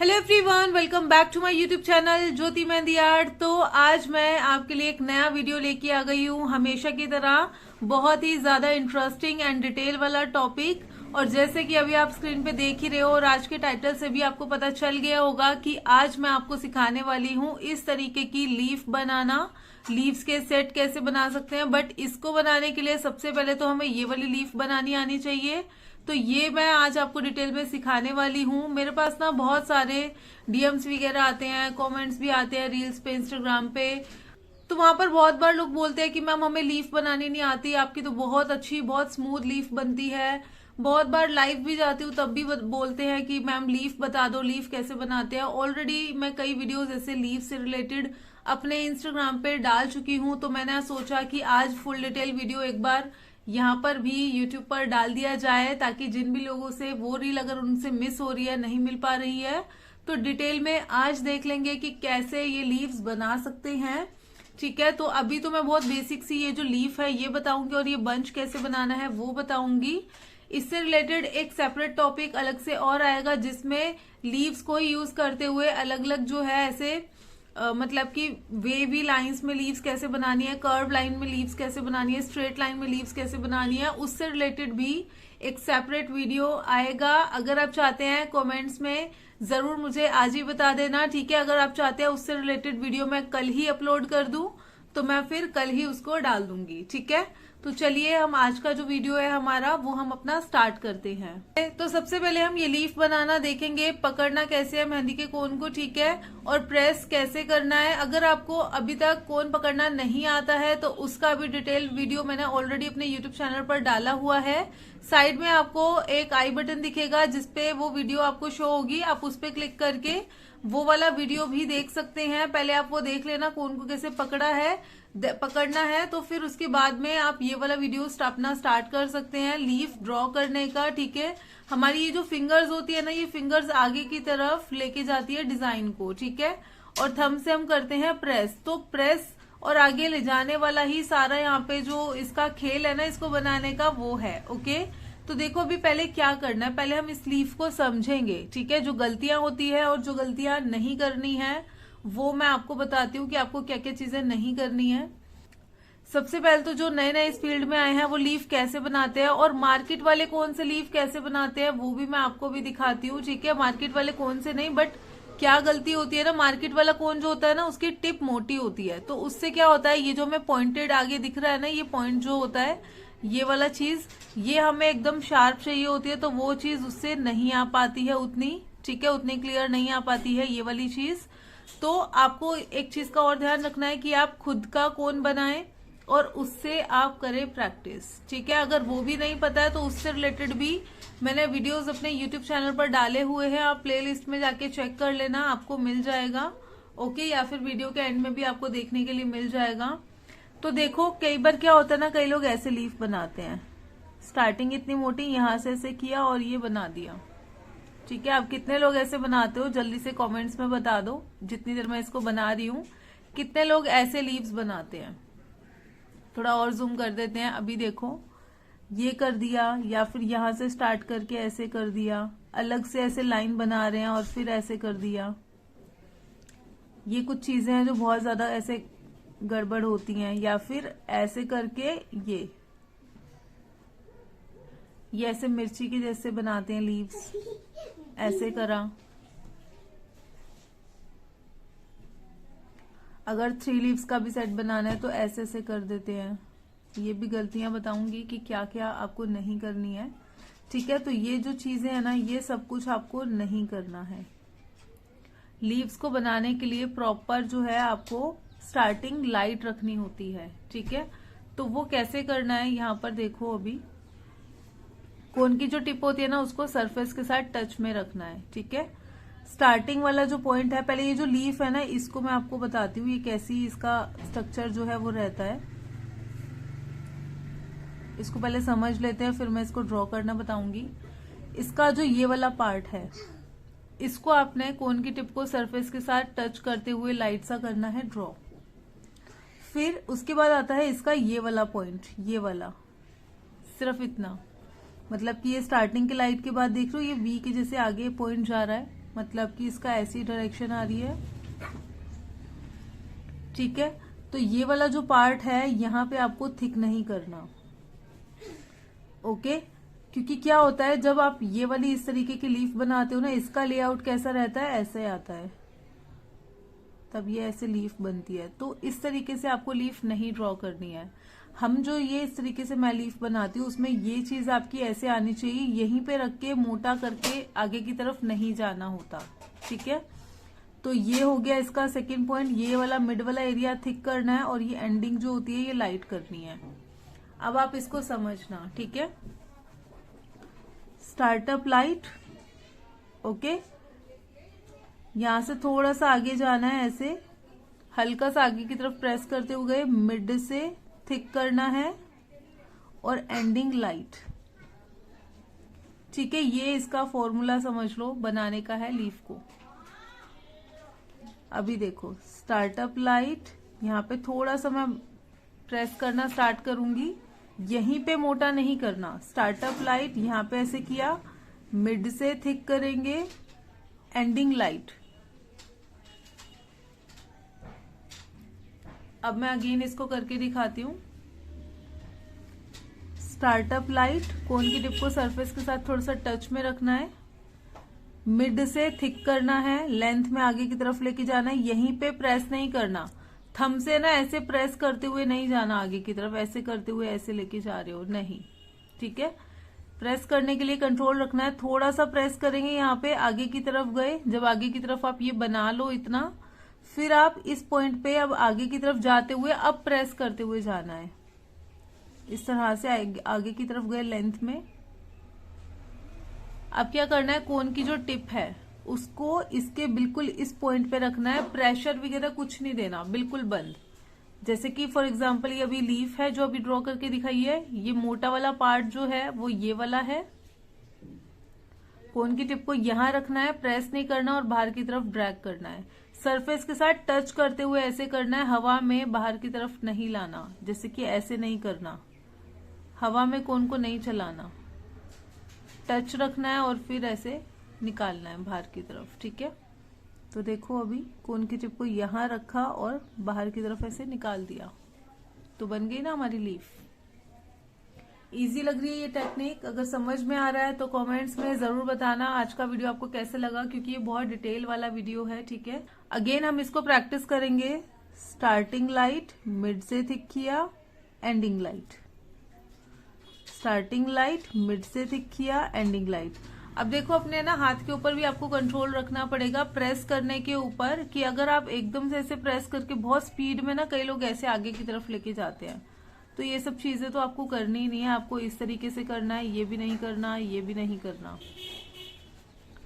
Hello everyone, welcome back to my YouTube channel Jyoti mehndi art. तो आज मैं आपके लिए एक नया वीडियो लेके आ गई हूँ, हमेशा की तरह बहुत ही ज्यादा इंटरेस्टिंग एंड डिटेल वाला टॉपिक। और जैसे कि अभी आप स्क्रीन पे देख ही रहे हो और आज के टाइटल से भी आपको पता चल गया होगा कि आज मैं आपको सिखाने वाली हूँ इस तरीके की लीफ बनाना। लीव्स के सेट कैसे बना सकते हैं, बट इसको बनाने के लिए सबसे पहले तो हमें ये वाली लीफ बनानी आनी चाहिए। तो ये मैं आज आपको डिटेल में सिखाने वाली हूँ। मेरे पास ना बहुत सारे डीएम्स वगैरह आते हैं, कमेंट्स भी आते हैं रील्स पे, इंस्टाग्राम पे। तो वहां पर बहुत बार लोग बोलते हैं कि मैम हमें लीफ बनानी नहीं आती, आपकी तो बहुत अच्छी बहुत स्मूथ लीफ बनती है। बहुत बार लाइव भी जाती हूँ तब भी बोलते हैं कि मैम लीफ बता दो, लीफ कैसे बनाते हैं। ऑलरेडी मैं कई वीडियोस ऐसे लीफ से रिलेटेड अपने इंस्टाग्राम पे डाल चुकी हूँ। तो मैंने सोचा कि आज फुल डिटेल वीडियो एक बार यहाँ पर भी यूट्यूब पर डाल दिया जाए, ताकि जिन भी लोगों से वो रील अगर उनसे मिस हो रही है, नहीं मिल पा रही है, तो डिटेल में आज देख लेंगे कि कैसे ये लीव्स बना सकते हैं। ठीक है, तो अभी तो मैं बहुत बेसिक सी ये जो लीफ है ये बताऊंगी और ये बंच कैसे बनाना है वो बताऊंगी। इससे रिलेटेड एक सेपरेट टॉपिक अलग से और आएगा जिसमें लीव्स को यूज करते हुए अलग अलग जो है ऐसे मतलब कि वेवी लाइंस में लीव्स कैसे बनानी है, कर्व लाइन में लीव्स कैसे बनानी है, स्ट्रेट लाइन में लीव्स कैसे बनानी है, उससे रिलेटेड भी एक सेपरेट वीडियो आएगा। अगर आप चाहते हैं कमेंट्स में जरूर मुझे आज ही बता देना। ठीक है, अगर आप चाहते हैं उससे रिलेटेड वीडियो मैं कल ही अपलोड कर दूं तो मैं फिर कल ही उसको डाल दूंगी। ठीक है, तो चलिए हम आज का जो वीडियो है हमारा वो हम अपना स्टार्ट करते हैं। तो सबसे पहले हम ये लीफ बनाना देखेंगे, पकड़ना कैसे है मेहंदी के कोन को, ठीक है, और प्रेस कैसे करना है। अगर आपको अभी तक कोन पकड़ना नहीं आता है तो उसका भी डिटेल वीडियो मैंने ऑलरेडी अपने यूट्यूब चैनल पर डाला हुआ है। साइड में आपको एक आई बटन दिखेगा जिसपे वो वीडियो आपको शो होगी, आप उस पर क्लिक करके वो वाला वीडियो भी देख सकते हैं। पहले आप वो देख लेना कोन को कैसे पकड़ना है, तो फिर उसके बाद में आप ये वाला वीडियो अपना स्टार्ट कर सकते हैं लीफ ड्रॉ करने का। ठीक है, हमारी ये जो फिंगर्स होती है ना, ये फिंगर्स आगे की तरफ लेके जाती है डिजाइन को। ठीक है, और थंब से हम करते हैं प्रेस। तो प्रेस और आगे ले जाने वाला ही सारा यहाँ पे जो इसका खेल है ना इसको बनाने का वो है। ओके, तो देखो अभी पहले क्या करना है, पहले हम इस लीफ को समझेंगे। ठीक है, जो गलतियां होती है और जो गलतियां नहीं करनी है वो मैं आपको बताती हूँ कि आपको क्या क्या चीजें नहीं करनी है। सबसे पहले तो जो नए नए इस फील्ड में आए हैं वो लीफ कैसे बनाते हैं, और मार्केट वाले कौन से लीफ कैसे बनाते हैं वो भी मैं आपको भी दिखाती हूँ। ठीक है, मार्केट वाले कौन से नहीं, बट क्या गलती होती है ना, मार्केट वाला कोन जो होता है ना उसकी टिप मोटी होती है, तो उससे क्या होता है ये जो हमें पॉइंटेड आगे दिख रहा है ना, ये पॉइंट जो होता है ये वाला चीज, ये हमें एकदम शार्प चाहिए होती है, तो वो चीज उससे नहीं आ पाती है उतनी। ठीक है, उतनी क्लियर नहीं आ पाती है ये वाली चीज। तो आपको एक चीज का और ध्यान रखना है कि आप खुद का कोन बनाएं और उससे आप करें प्रैक्टिस। ठीक है, अगर वो भी नहीं पता है तो उससे रिलेटेड भी मैंने वीडियोस अपने यूट्यूब चैनल पर डाले हुए हैं, आप प्लेलिस्ट में जाके चेक कर लेना, आपको मिल जाएगा। ओके, या फिर वीडियो के एंड में भी आपको देखने के लिए मिल जाएगा। तो देखो कई बार क्या होता है ना, कई लोग ऐसे लीफ बनाते हैं, स्टार्टिंग इतनी मोटी यहां से ऐसे किया और ये बना दिया। ठीक है, आप कितने लोग ऐसे बनाते हो जल्दी से कमेंट्स में बता दो, जितनी देर मैं इसको बना रही हूँ कितने लोग ऐसे लीव्स बनाते हैं। थोड़ा और जूम कर देते हैं। अभी देखो ये कर दिया, या फिर यहां से स्टार्ट करके ऐसे कर दिया, अलग से ऐसे लाइन बना रहे हैं और फिर ऐसे कर दिया। ये कुछ चीजें हैं जो बहुत ज्यादा ऐसे गड़बड़ होती हैं। या फिर ऐसे करके ये ऐसे मिर्ची के जैसे बनाते हैं लीव्स, ऐसे करा। अगर 3 लीव्स का भी सेट बनाना है तो ऐसे से कर देते हैं। ये भी गलतियां बताऊंगी कि क्या क्या आपको नहीं करनी है। ठीक है, तो ये जो चीजें है ना ये सब कुछ आपको नहीं करना है। लीव्स को बनाने के लिए प्रॉपर जो है आपको स्टार्टिंग लाइट रखनी होती है। ठीक है, तो वो कैसे करना है, यहाँ पर देखो अभी कोन की जो टिप होती है ना उसको सरफेस के साथ टच में रखना है। ठीक है, स्टार्टिंग वाला जो पॉइंट है, पहले ये जो लीफ है ना इसको मैं आपको बताती हूँ ये कैसी इसका स्ट्रक्चर जो है वो रहता है। इसको पहले समझ लेते हैं फिर मैं इसको ड्रॉ करना बताऊंगी। इसका जो ये वाला पार्ट है इसको आपने कोन की टिप को सरफेस के साथ टच करते हुए लाइट सा करना है ड्रॉ। फिर उसके बाद आता है इसका ये वाला पॉइंट, ये वाला सिर्फ इतना, मतलब कि ये स्टार्टिंग के लाइट के बाद देख रहे हो ये वी के जैसे आगे पॉइंट जा रहा है, मतलब कि इसका ऐसी डायरेक्शन आ रही है, ठीक है। तो ये वाला जो पार्ट है यहाँ पे आपको थिक नहीं करना, ओके। क्योंकि क्या होता है जब आप ये वाली इस तरीके की लीफ बनाते हो ना, इसका लेआउट कैसा रहता है, ऐसे आता है, तब ये ऐसे लीफ बनती है। तो इस तरीके से आपको लीफ नहीं ड्रॉ करनी है। हम जो ये इस तरीके से मैं लीफ बनाती हूँ उसमें ये चीज आपकी ऐसे आनी चाहिए, यहीं पे रख के मोटा करके आगे की तरफ नहीं जाना होता, ठीक है। तो ये हो गया इसका सेकंड पॉइंट। ये वाला मिड वाला एरिया थिक करना है और ये एंडिंग जो होती है ये लाइट करनी है। अब आप इसको समझना, ठीक है। Startup light, okay. यहां से थोड़ा सा आगे जाना है, ऐसे हल्का सा आगे की तरफ प्रेस करते हुए मिड से थिक करना है और एंडिंग लाइट, ठीक है। ये इसका फॉर्मूला समझ लो, बनाने का है लीफ को। अभी देखो स्टार्टअप लाइट, यहाँ पे थोड़ा सा मैं प्रेस करना स्टार्ट करूंगी, यहीं पे मोटा नहीं करना। स्टार्टअप लाइट यहाँ पे ऐसे किया, मिड से थिक करेंगे, एंडिंग लाइट। अब मैं अगेन इसको करके दिखाती हूँ। स्टार्टअप लाइट, कोन की टिप को सरफेस के साथ थोड़ा सा टच में रखना है, मिड से थिक करना है, लेंथ में आगे की तरफ लेके जाना है, यहीं पे प्रेस नहीं करना। थंब से ना ऐसे प्रेस करते हुए नहीं जाना आगे की तरफ, ऐसे करते हुए ऐसे लेके जा रहे हो नहीं, ठीक है। प्रेस करने के लिए कंट्रोल रखना है, थोड़ा सा प्रेस करेंगे, यहाँ पे आगे की तरफ गए। जब आगे की तरफ आप ये बना लो इतना, फिर आप इस पॉइंट पे अब आगे की तरफ जाते हुए अब प्रेस करते हुए जाना है, इस तरह से आगे की तरफ गए लेंथ में। अब क्या करना है, कोन की जो टिप है उसको इसके बिल्कुल इस पॉइंट पे रखना है, प्रेशर वगैरह कुछ नहीं देना, बिल्कुल बंद। जैसे कि फॉर एग्जांपल ये अभी लीफ है जो अभी ड्रॉ करके दिखाई है, ये मोटा वाला पार्ट जो है वो ये वाला है। कोन की टिप को यहां रखना है, प्रेस नहीं करना और बाहर की तरफ ड्रैग करना है। सरफेस के साथ टच करते हुए ऐसे करना है, हवा में बाहर की तरफ नहीं लाना, जैसे कि ऐसे नहीं करना, हवा में कोन को नहीं चलाना, टच रखना है और फिर ऐसे निकालना है बाहर की तरफ, ठीक है। तो देखो अभी कोन की टिप को यहां रखा और बाहर की तरफ ऐसे निकाल दिया, तो बन गई ना हमारी लीफ। इजी लग रही है ये टेक्निक? अगर समझ में आ रहा है तो कमेंट्स में जरूर बताना आज का वीडियो आपको कैसे लगा, क्योंकि ये बहुत डिटेल वाला वीडियो है, ठीक है। अगेन हम इसको प्रैक्टिस करेंगे। स्टार्टिंग लाइट, मिड से थिक किया, ending light, starting light, mid से थिक किया, एंडिंग लाइट। अब देखो अपने ना हाथ के ऊपर भी आपको कंट्रोल रखना पड़ेगा प्रेस करने के ऊपर, कि अगर आप एकदम से ऐसे प्रेस करके बहुत स्पीड में ना, कई लोग ऐसे आगे की तरफ लेके जाते हैं, तो ये सब चीजें तो आपको करनी ही नहीं है। आपको इस तरीके से करना है, ये भी नहीं करना, ये भी नहीं करना,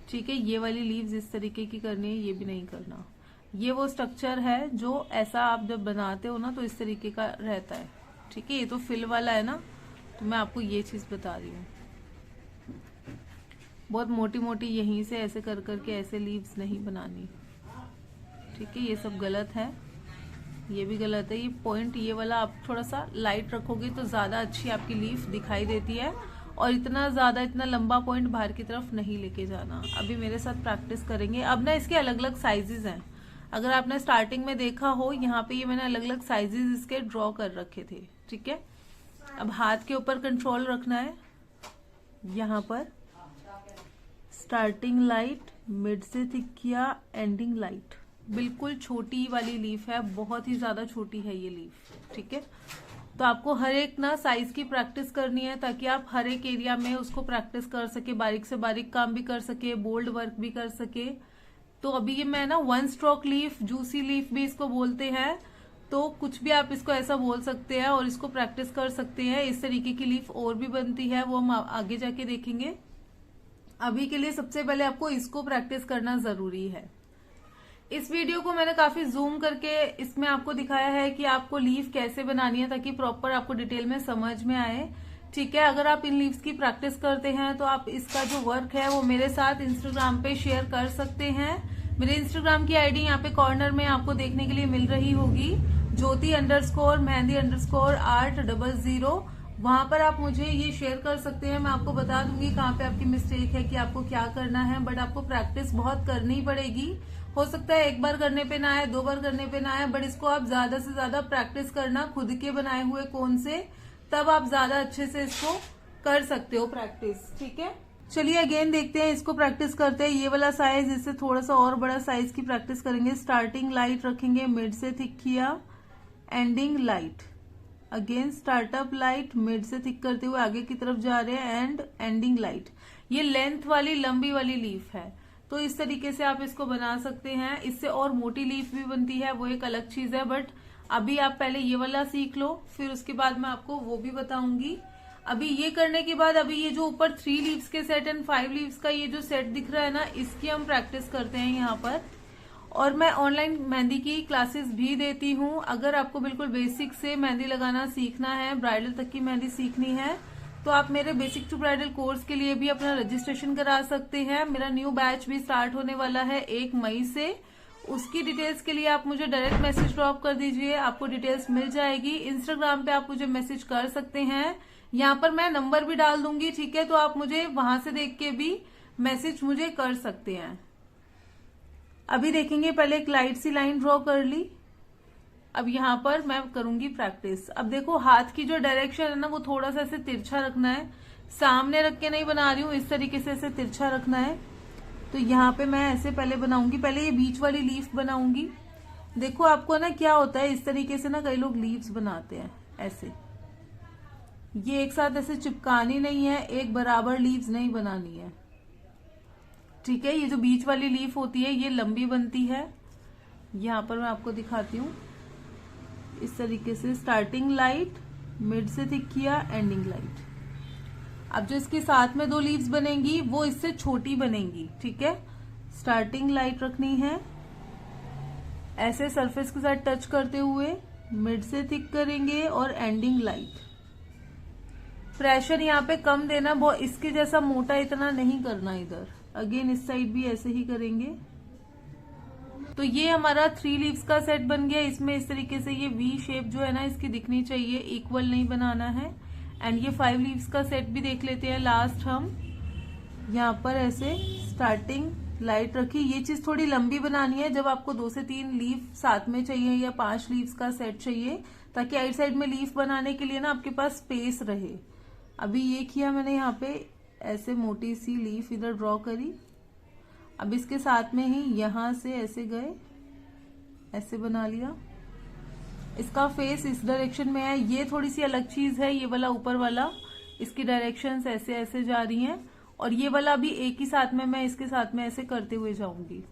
ठीक है। ये वाली लीव्स इस तरीके की करनी है, ये भी नहीं करना। ये वो स्ट्रक्चर है जो ऐसा आप जब बनाते हो ना तो इस तरीके का रहता है, ठीक है। ये तो फिल वाला है ना, तो मैं आपको ये चीज बता रही हूँ। बहुत मोटी मोटी यहीं से ऐसे कर करके ऐसे लीव्स नहीं बनानी, ठीक है। ये सब गलत है, ये भी गलत है। ये पॉइंट ये वाला आप थोड़ा सा लाइट रखोगे तो ज्यादा अच्छी आपकी लीफ दिखाई देती है, और इतना लंबा पॉइंट बाहर की तरफ नहीं लेके जाना। अभी मेरे साथ प्रैक्टिस करेंगे। अब ना इसके अलग अलग साइजेस हैं, अगर आपने स्टार्टिंग में देखा हो, यहाँ पे ये मैंने अलग अलग साइजेस इसके ड्रॉ कर रखे थे, ठीक है। अब हाथ के ऊपर कंट्रोल रखना है, यहाँ पर स्टार्टिंग लाइट, मिड से थिक किया, एंडिंग लाइट। बिल्कुल छोटी वाली लीफ है, बहुत ही ज्यादा छोटी है ये लीफ, ठीक है। तो आपको हर एक ना साइज की प्रैक्टिस करनी है, ताकि आप हर एक एरिया में उसको प्रैक्टिस कर सके, बारीक से बारीक काम भी कर सके, बोल्ड वर्क भी कर सके। तो अभी ये मैं ना 1 स्ट्रोक लीफ, जूसी लीफ भी इसको बोलते हैं, तो कुछ भी आप इसको ऐसा बोल सकते हैं और इसको प्रैक्टिस कर सकते हैं। इस तरीके की लीफ और भी बनती है, वो हम आगे जाके देखेंगे। अभी के लिए सबसे पहले आपको इसको प्रैक्टिस करना जरूरी है। इस वीडियो को मैंने काफी जूम करके इसमें आपको दिखाया है कि आपको लीफ कैसे बनानी है, ताकि प्रॉपर आपको डिटेल में समझ में आए, ठीक है। अगर आप इन लीव्स की प्रैक्टिस करते हैं तो आप इसका जो वर्क है वो मेरे साथ इंस्टाग्राम पे शेयर कर सकते हैं। मेरे इंस्टाग्राम की आईडी यहाँ पे कॉर्नर में आपको देखने के लिए मिल रही होगी, ज्योति_मेहंदी_art00। वहां पर आप मुझे ये शेयर कर सकते हैं। मैं आपको बता दूंगी कहाँ पे आपकी मिस्टेक है कि आपको क्या करना है, बट आपको प्रैक्टिस बहुत करनी पड़ेगी। हो सकता है एक बार करने पे ना आए, 2 बार करने पे ना आए, बट इसको आप ज्यादा से ज्यादा प्रैक्टिस करना खुद के बनाए हुए कोन से, तब आप ज्यादा अच्छे से इसको कर सकते हो प्रैक्टिस। ठीक है, चलिए अगेन देखते हैं, इसको प्रैक्टिस करते हैं। ये वाला साइज, इससे थोड़ा सा और बड़ा साइज की प्रैक्टिस करेंगे। स्टार्टिंग लाइट रखेंगे, मिड से थिक किया, ending light, again startup light, mid से थिक करते हुए आगे की तरफ जा रहे हैं, एंड एंडिंग लाइट। ये लेंथ वाली लंबी वाली लीफ है, तो इस तरीके से आप इसको बना सकते हैं। इससे और मोटी लीफ भी बनती है, वो एक अलग चीज है, बट अभी आप पहले ये वाला सीख लो, फिर उसके बाद मैं आपको वो भी बताऊंगी। अभी ये करने के बाद अभी ये जो ऊपर 3 लीव्स के सेट एंड 5 लीव्स का ये जो सेट दिख रहा है ना, इसकी हम प्रैक्टिस करते हैं यहाँ पर। और मैं ऑनलाइन मेहंदी की क्लासेस भी देती हूँ। अगर आपको बिल्कुल बेसिक से मेहंदी लगाना सीखना है, ब्राइडल तक की मेहंदी सीखनी है, तो आप मेरे बेसिक टू ब्राइडल कोर्स के लिए भी अपना रजिस्ट्रेशन करा सकते हैं। मेरा न्यू बैच भी स्टार्ट होने वाला है 1 मई से। उसकी डिटेल्स के लिए आप मुझे डायरेक्ट मैसेज ड्रॉप कर दीजिए, आपको डिटेल्स मिल जाएगी। इंस्टाग्राम पे आप मुझे मैसेज कर सकते हैं, यहाँ पर मैं नंबर भी डाल दूंगी। ठीक है, तो आप मुझे वहां से देख के भी मैसेज मुझे कर सकते हैं। अभी देखेंगे, पहले एक लाइट सी लाइन ड्रॉ कर ली। अब यहाँ पर मैं करूंगी प्रैक्टिस। अब देखो, हाथ की जो डायरेक्शन है ना, वो थोड़ा सा ऐसे तिरछा रखना है, सामने रख के नहीं बना रही हूँ, इस तरीके से ऐसे तिरछा रखना है। तो यहाँ पे मैं ऐसे पहले बनाऊंगी, पहले ये बीच वाली लीफ बनाऊंगी। देखो आपको ना क्या होता है, इस तरीके से ना कई लोग लीव्स बनाते हैं ऐसे, ये एक साथ ऐसे चिपकानी नहीं है, एक बराबर लीव्स नहीं बनानी है। ठीक है, ये जो बीच वाली लीफ होती है ये लंबी बनती है। यहाँ पर मैं आपको दिखाती हूँ, इस तरीके से स्टार्टिंग लाइट, मिड से थिक किया, एंडिंग लाइट। अब जो इसके साथ में 2 लीव्स बनेंगी वो इससे छोटी बनेंगी। ठीक है, स्टार्टिंग लाइट रखनी है, ऐसे सरफेस के साथ टच करते हुए मिड से थिक करेंगे, और एंडिंग लाइट। प्रेशर यहाँ पे कम देना, बहुत इसके जैसा मोटा इतना नहीं करना इधर। अगेन इस साइड भी ऐसे ही करेंगे। तो ये हमारा 3 लीव्स का सेट बन गया। इसमें इस तरीके से ये वी शेप जो है ना इसकी दिखनी चाहिए, इक्वल नहीं बनाना है। एंड ये 5 लीव्स का सेट भी देख लेते हैं लास्ट हम। यहाँ पर ऐसे स्टार्टिंग लाइट रखी, ये चीज थोड़ी लंबी बनानी है। जब आपको 2 से 3 लीफ साथ में चाहिए या 5 लीव्स का सेट चाहिए, ताकि आइट साइड में लीफ बनाने के लिए ना आपके पास स्पेस रहे। अभी ये किया मैंने, यहाँ पे ऐसे मोटी सी लीफ इधर ड्रॉ करी। अब इसके साथ में ही यहां से ऐसे गए, ऐसे बना लिया। इसका फेस इस डायरेक्शन में है, ये थोड़ी सी अलग चीज है। ये वाला ऊपर वाला, इसकी डायरेक्शंस ऐसे ऐसे जा रही हैं, और ये वाला भी एक ही साथ में मैं इसके साथ में ऐसे करते हुए जाऊंगी।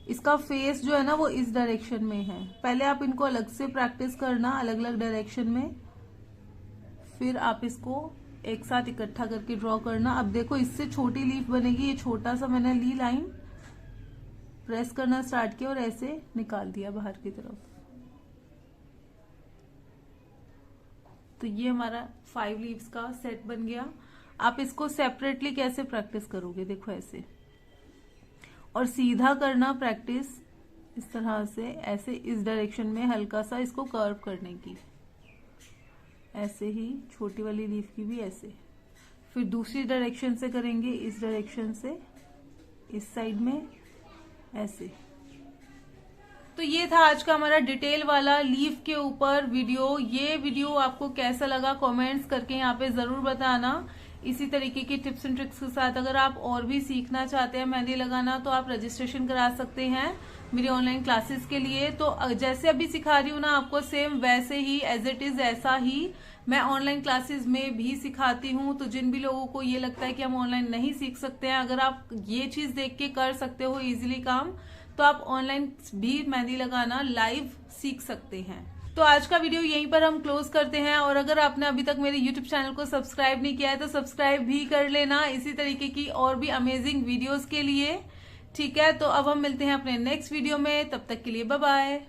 इसका फेस जो है ना वो इस डायरेक्शन में है। पहले आप इनको अलग से प्रैक्टिस करना, अलग अलग डायरेक्शन में, फिर आप इसको एक साथ इकट्ठा करके ड्रॉ करना। अब देखो, इससे छोटी लीफ बनेगी। ये छोटा सा मैंने ली लाइन, प्रेस करना स्टार्ट किया और ऐसे निकाल दिया बाहर की तरफ। तो ये हमारा 5 लीव्स का सेट बन गया। आप इसको सेपरेटली कैसे प्रैक्टिस करोगे, देखो ऐसे, और सीधा करना प्रैक्टिस इस तरह से, ऐसे इस डायरेक्शन में हल्का सा इसको कर्व करने की, ऐसे ही छोटी वाली लीफ की भी ऐसे। फिर दूसरी डायरेक्शन से करेंगे, इस डायरेक्शन से इस साइड में ऐसे। तो ये था आज का हमारा डिटेल वाला लीफ के ऊपर वीडियो। ये वीडियो आपको कैसा लगा कमेंट्स करके यहाँ पे जरूर बताना। इसी तरीके की टिप्स एंड ट्रिक्स के साथ अगर आप और भी सीखना चाहते हैं मेहंदी लगाना, तो आप रजिस्ट्रेशन करा सकते हैं मेरी ऑनलाइन क्लासेस के लिए। तो जैसे अभी सिखा रही हूँ ना आपको, सेम वैसे ही एज इट इज ऐसा ही मैं ऑनलाइन क्लासेस में भी सिखाती हूँ। तो जिन भी लोगों को ये लगता है कि हम ऑनलाइन नहीं सीख सकते हैं, अगर आप ये चीज देख के कर सकते हो इजीली काम, तो आप ऑनलाइन भी मेहंदी लगाना लाइव सीख सकते हैं। तो आज का वीडियो यहीं पर हम क्लोज करते हैं। और अगर आपने अभी तक मेरे यूट्यूब चैनल को सब्सक्राइब नहीं किया है तो सब्सक्राइब भी कर लेना, इसी तरीके की और भी अमेजिंग वीडियोस के लिए। ठीक है, तो अब हम मिलते हैं अपने नेक्स्ट वीडियो में, तब तक के लिए बाय बाय।